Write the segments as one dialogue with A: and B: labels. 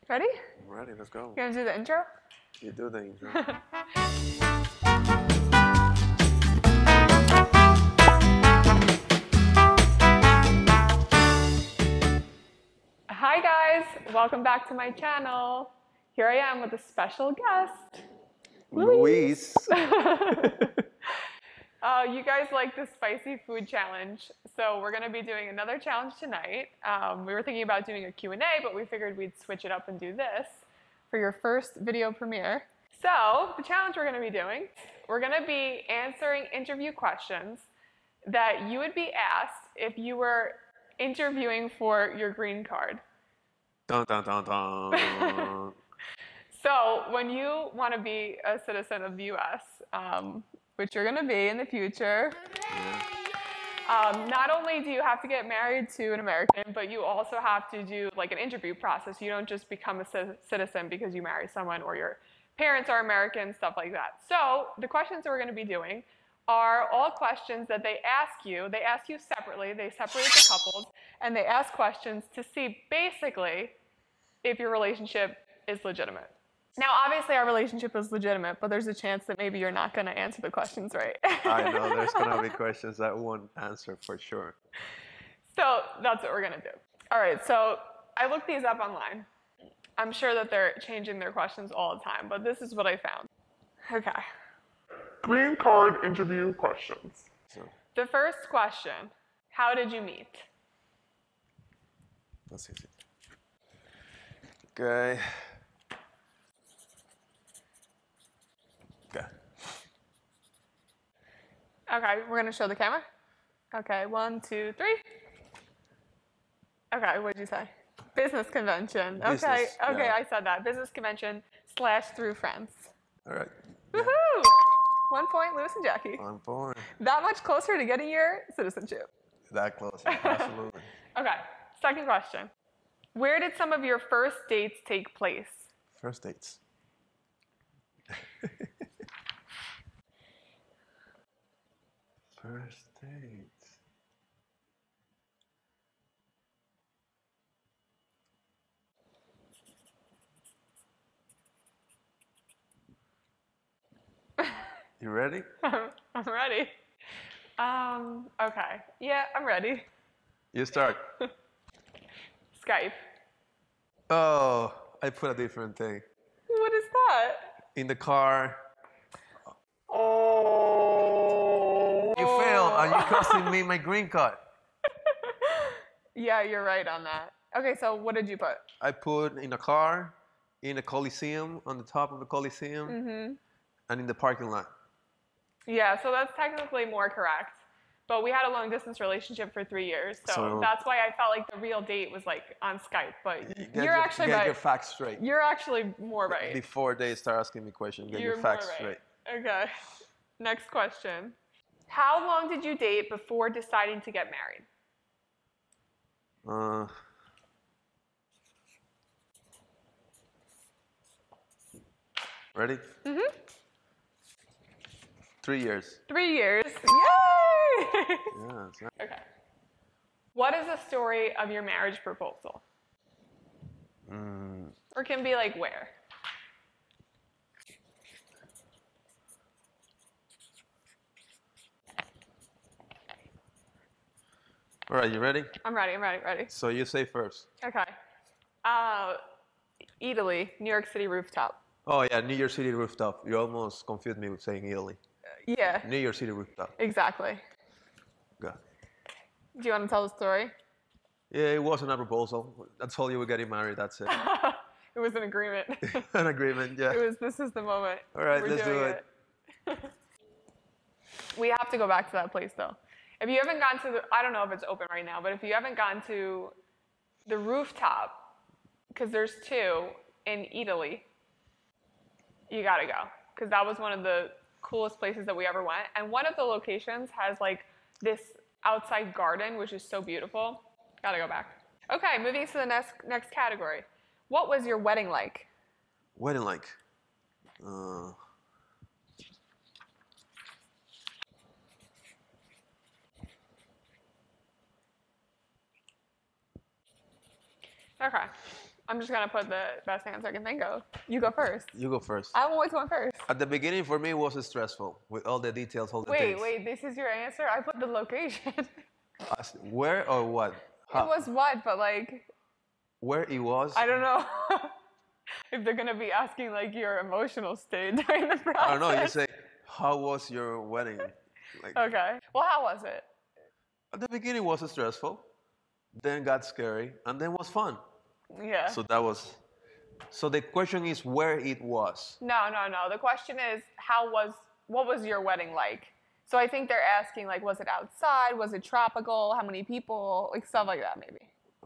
A: Ready?
B: I'm ready, let's go.
A: You gonna do the intro?
B: You do the intro.
A: Hi guys, welcome back to my channel. Here I am with a special guest,
B: Luis.
A: You guys like the spicy food challenge, so we're gonna be doing another challenge tonight. We were thinking about doing a Q&A, but we figured we'd switch it up and do this for your first video premiere. So the challenge we're gonna be doing, we're gonna be answering interview questions that you would be asked if you were interviewing for your green card.
B: Dun, dun, dun, dun.
A: So when you want to be a citizen of the U.S., which you're going to be in the future, not only do you have to get married to an American, but you also have to do like an interview process. You don't just become a citizen because you marry someone or your parents are American, stuff like that. So the questions that we're going to be doing are all questions that they ask you. They ask you separately. They separate the couples, and they ask questions to see basically if your relationship is legitimate. Now, obviously, our relationship is legitimate, but there's a chance that maybe you're not going to answer the questions right.
B: I know there's going to be questions that won't answer for sure.
A: So that's what we're going to do. All right, so I looked these up online. I'm sure that they're changing their questions all the time, but this is what I found. Okay.
C: Green card interview questions.
B: So,
A: The first question, how did you meet?
B: that's easy. Okay. Okay.
A: Okay, we're going to show the camera. Okay, 1, 2, 3. Okay, what did you say? Business convention.
B: Business,
A: okay,
B: yeah.
A: I said that. Business convention / through friends.
B: All right.
A: Woohoo! 1 point, Lewis and Jackie.
B: I'm born.
A: That much closer to getting your citizenship.
B: That close. Absolutely.
A: Okay, second question. Where did some of your first dates take place?
B: First dates. First dates. You ready?
A: I'm ready. Okay. Yeah, I'm ready.
B: You start.
A: Skype.
B: Oh, I put a different thing.
A: What is that?
B: In the car.
C: Oh.
B: You failed. Are you costing me my green card?
A: Yeah, you're right on that. Okay, so what did you put?
B: I put in a car, in a Coliseum, on the top of the Coliseum, and in the parking lot.
A: Yeah, so that's technically more correct. But we had a long distance relationship for 3 years, so that's why I felt like the real date was like on Skype. But you're actually
B: get
A: right.
B: your facts straight.
A: You're actually more right.
B: Before they start asking me questions, get
A: You're
B: your facts
A: more
B: straight.
A: right. Okay. Next question. How long did you date before deciding to get married?
B: Ready? 3 years.
A: 3 years. Yay!
B: Yeah, it's not.
A: Okay. What is the story of your marriage proposal? Or can be like where?
B: All right, you ready?
A: I'm ready.
B: So you say first.
A: Okay. Italy, New York City rooftop.
B: Oh yeah, New York City rooftop. You almost confused me with saying Italy.
A: Yeah,
B: New York City rooftop.
A: exactly.
B: Go.
A: Do you want to tell the story?
B: Yeah, it wasn't a proposal. I told you we're getting married. That's it.
A: It was an agreement.
B: An agreement. Yeah.
A: This is the moment.
B: All right,
A: We're
B: let's do
A: doing
B: it.
A: We have to go back to that place though. If you haven't gone to I don't know if it's open right now, but if you haven't gone to the rooftop, because there's 2 in Italy, you gotta go. Because that was one of the coolest places that we ever went. And one of the locations has like this outside garden, which is so beautiful. Gotta go back. Okay, moving to the next category. What was your wedding like?
B: Wedding like.
A: Okay. I'm just gonna put the best answer I can think of. You go first.
B: You go first.
A: I'm always going first.
B: At the beginning, for me, it was stressful with all the details, all the
A: Wait,
B: things.
A: wait, this is your answer? I put the location.
B: Where or what?
A: It was what, but like,
B: Where it was?
A: I don't know if they're gonna be asking like your emotional state during the process.
B: I don't know. You say, how was your wedding? Like,
A: Okay. Well, how was it?
B: at the beginning, it was stressful. Then got scary, and then was fun.
A: Yeah.
B: So that was. So the question is where it was.
A: No. The question is, what was your wedding like? So I think they're asking like, was it outside? Was it tropical? How many people? Like stuff like that, maybe.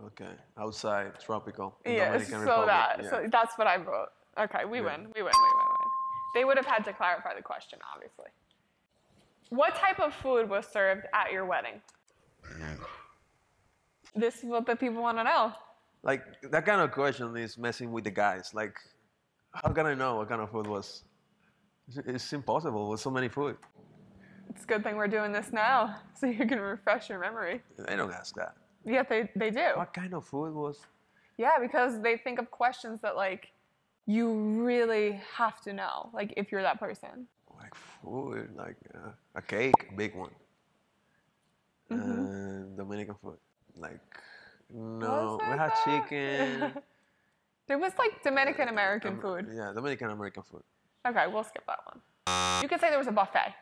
B: Okay, outside, tropical, in
A: Yeah.
B: Dominican
A: So
B: Republic.
A: so that's what I wrote. Okay, we win. We win. They would have had to clarify the question, obviously. What type of food was served at your wedding? This is what the people want to know.
B: Like that kind of question is messing with the guys. Like, how can I know what kind of food was? It's impossible with so many food.
A: It's a good thing we're doing this now, so you can refresh your memory.
B: They don't ask that.
A: Yeah, they do.
B: What kind of food was?
A: Yeah, because they think of questions that like you really have to know, like if you're that person.
B: Like food, like a cake, a big one. Dominican food, like no,
A: Was
B: we
A: it
B: had
A: that?
B: chicken.
A: There was like Dominican American food.
B: Yeah, Dominican American food.
A: Okay, we'll skip that one. You could say there was a buffet.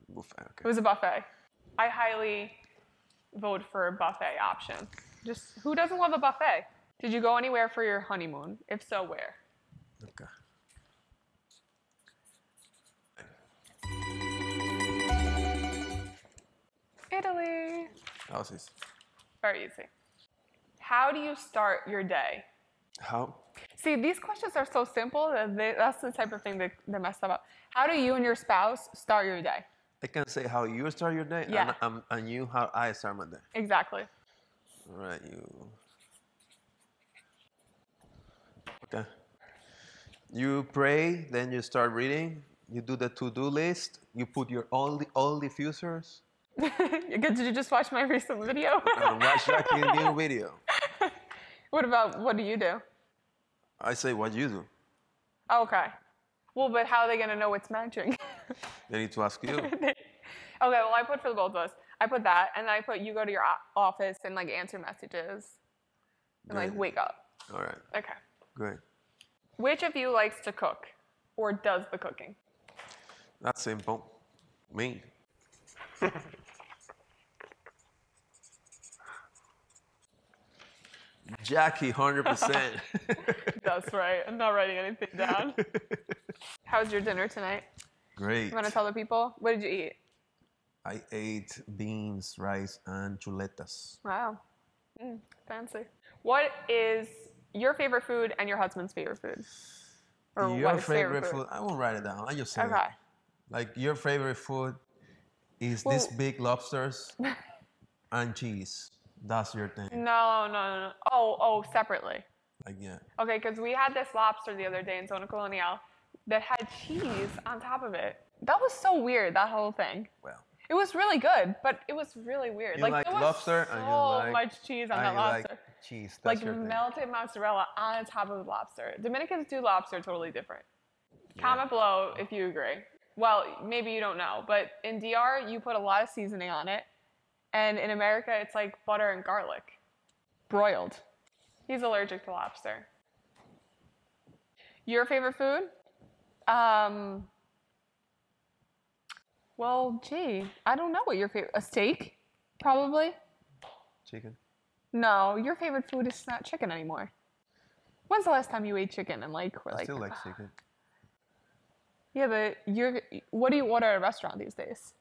B: Buffet.
A: It
B: Okay.
A: was a buffet. I highly vote for a buffet option. Just who doesn't love a buffet? Did you go anywhere for your honeymoon? If so, where?
B: Okay.
A: Italy.
B: That was easy.
A: Very easy. How do you start your day?
B: How?
A: See, these questions are so simple that that's the type of thing that they mess up. How do you and your spouse start your day?
B: I can say how you start your day,
A: Yeah.
B: and you how I start my day.
A: Exactly.
B: All right, you. Okay. You pray, then you start reading. You do the to-do list. You put your all diffusers.
A: Did you just watch my recent video?
B: And watch like a new video.
A: What do you do?
B: I say what you do.
A: Okay. Well, but how are they going to know it's matching?
B: They need to ask you.
A: Okay, well, I put for the both of us. I put that, and I put you go to your office and like answer messages and like
B: Great.
A: wake up.
B: All right.
A: Okay.
B: Great.
A: Which of you likes to cook or does the cooking?
B: That's simple. Me. Jackie, 100%.
A: That's right. I'm not writing anything down. How's your dinner tonight?
B: Great.
A: You want to tell the people? What did you eat?
B: I ate beans, rice, and chuletas.
A: Wow. Fancy. What is your favorite food and your husband's favorite food? Or
B: Your
A: wife's
B: favorite food? I won't write it down. I just say it.
A: Okay.
B: Like your favorite food is these big lobsters and cheese. That's your thing.
A: No. Oh, separately.
B: Like yeah.
A: Okay, because we had this lobster the other day in Zona Colonial that had cheese on top of it. That was so weird, that whole thing.
B: Well.
A: It was really good, but it was really weird.
B: You like
A: there was
B: lobster
A: so
B: and you like
A: much cheese on
B: and
A: that
B: you
A: lobster.
B: like cheese. That's
A: Like
B: your thing.
A: melted mozzarella on top of the lobster. Dominicans do lobster totally different. Comment below if you agree. Well, maybe you don't know, but in DR, you put a lot of seasoning on it. And in America, it's like butter and garlic. Broiled. He's allergic to lobster. Your favorite food? Well, gee, I don't know what your favorite... A steak? Probably?
B: Chicken.
A: No, your favorite food is not chicken anymore. When's the last time you ate chicken and like, we're
B: I
A: like...
B: still like chicken.
A: Yeah, but what do you order at a restaurant these days?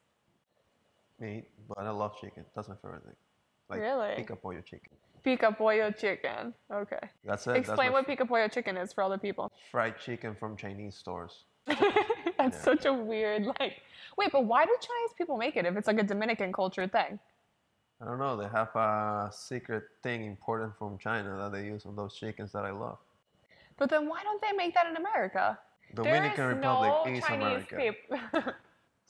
B: Meat, but I love chicken. That's my favorite thing. Like
A: Really?
B: pica pollo chicken.
A: Pica pollo chicken. Okay.
B: That's it.
A: Explain what pica pollo chicken is for other people.
B: Fried chicken from Chinese stores.
A: That's such a weird, like... Wait, but why do Chinese people make it if it's like a Dominican culture thing?
B: I don't know. They have a secret thing imported from China that they use on those chickens that I love.
A: But then why don't they make that in America?
B: Dominican
A: there is
B: Republic
A: no
B: is
A: Chinese
B: America.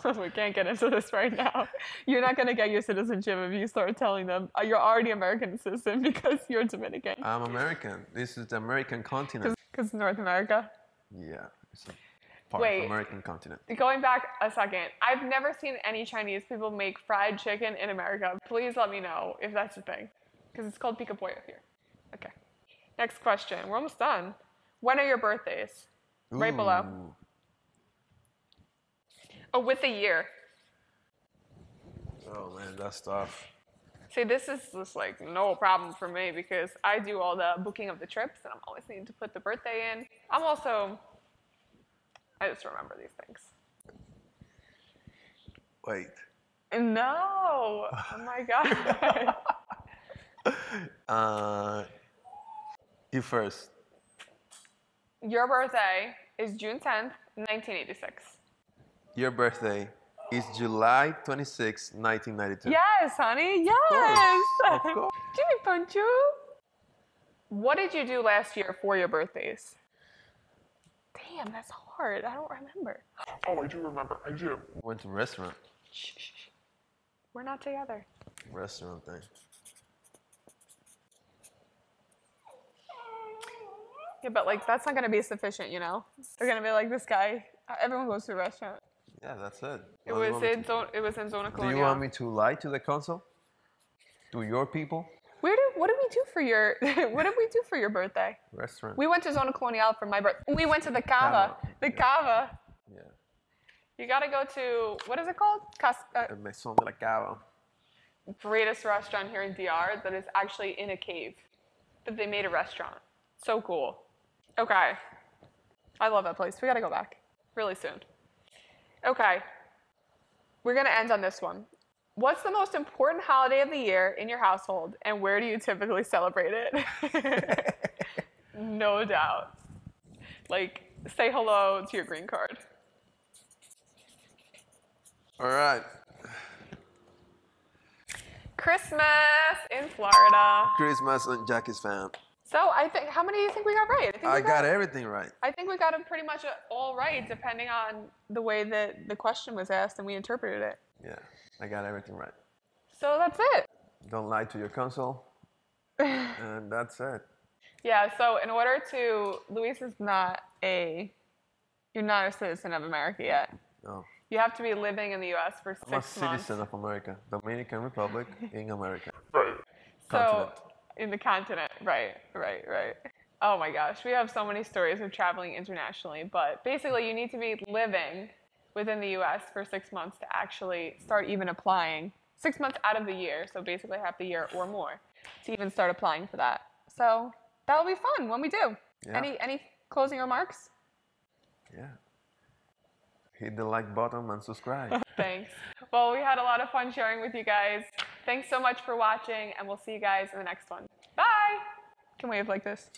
A: We can't get into this right now. You're not going to get your citizenship if you start telling them you're already American citizen because you're Dominican.
B: I'm American. This is the American continent.
A: Because North America.
B: Yeah, it's a part
A: Wait.
B: of American continent.
A: Going back a second, I've never seen any Chinese people make fried chicken in America. Please let me know if that's a thing. Because it's called pica pollo here. Okay. Next question. We're almost done. When are your birthdays? Right below.
B: Ooh.
A: Oh, with a year.
B: Oh man, that's tough.
A: See, this is just like no problem for me because I do all the booking of the trips and I'm always needing to put the birthday in. I just remember these things.
B: Wait.
A: No. Oh my God.
B: You first.
A: Your birthday is June 10th, 1986.
B: Your birthday is July 26, 1992.
A: Yes, honey. Yes.
B: Of course.
A: Jimmy Punchu. What did you do last year for your birthdays? Damn, that's hard. I don't remember.
C: Oh, I do remember. I do.
B: Went to restaurant.
A: Shh, shh, shh. We're not together.
B: Restaurant thing.
A: Yeah, but like that's not gonna be sufficient, you know. They're gonna be like this guy. Everyone goes to a restaurant.
B: Yeah, that's it.
A: It was in Zona
B: Do
A: Colonial.
B: you want me to lie to the council? To your people?
A: What did we do for your what did we do for your birthday?
B: Restaurant.
A: We went to Zona Colonial for my birthday. We went to the Cava. The Cava.
B: Yeah.
A: You gotta go to what is it called?
B: El Mesón de la Cava.
A: Greatest restaurant here in DR that is actually in a cave. That they made a restaurant. So cool. Okay. I love that place. We gotta go back really soon. Okay. We're gonna end on this one. What's the most important holiday of the year in your household, and where do you typically celebrate it? No doubt. Like, say hello to your green card.
B: All right.
A: Christmas in Florida.
B: Christmas on Jackie's fam.
A: So I think, how many do you think we got right? think
B: I
A: we
B: got everything right.
A: I think we got them pretty much all right, depending on the way that the question was asked and we interpreted it.
B: Yeah, I got everything right.
A: So that's it.
B: Don't lie to your council. And that's it.
A: Yeah, so in order to, Luis is you're not a citizen of America yet.
B: No.
A: You have to be living in the U.S. for 6
B: I'm a
A: months.
B: citizen of America. Dominican Republic in America.
C: Right.
A: So,
B: Continent.
A: in the continent, right. Oh my gosh, we have so many stories of traveling internationally, but basically you need to be living within the U.S. for 6 months to actually start even applying. 6 months out of the year, so basically half the year or more, to even start applying for that. So that'll be fun when we do.
B: Yeah.
A: Any closing remarks?
B: Yeah. Hit the like button and subscribe.
A: Thanks. Well, we had a lot of fun sharing with you guys. Thanks so much for watching, and we'll see you guys in the next one. Bye! Can we wave like this?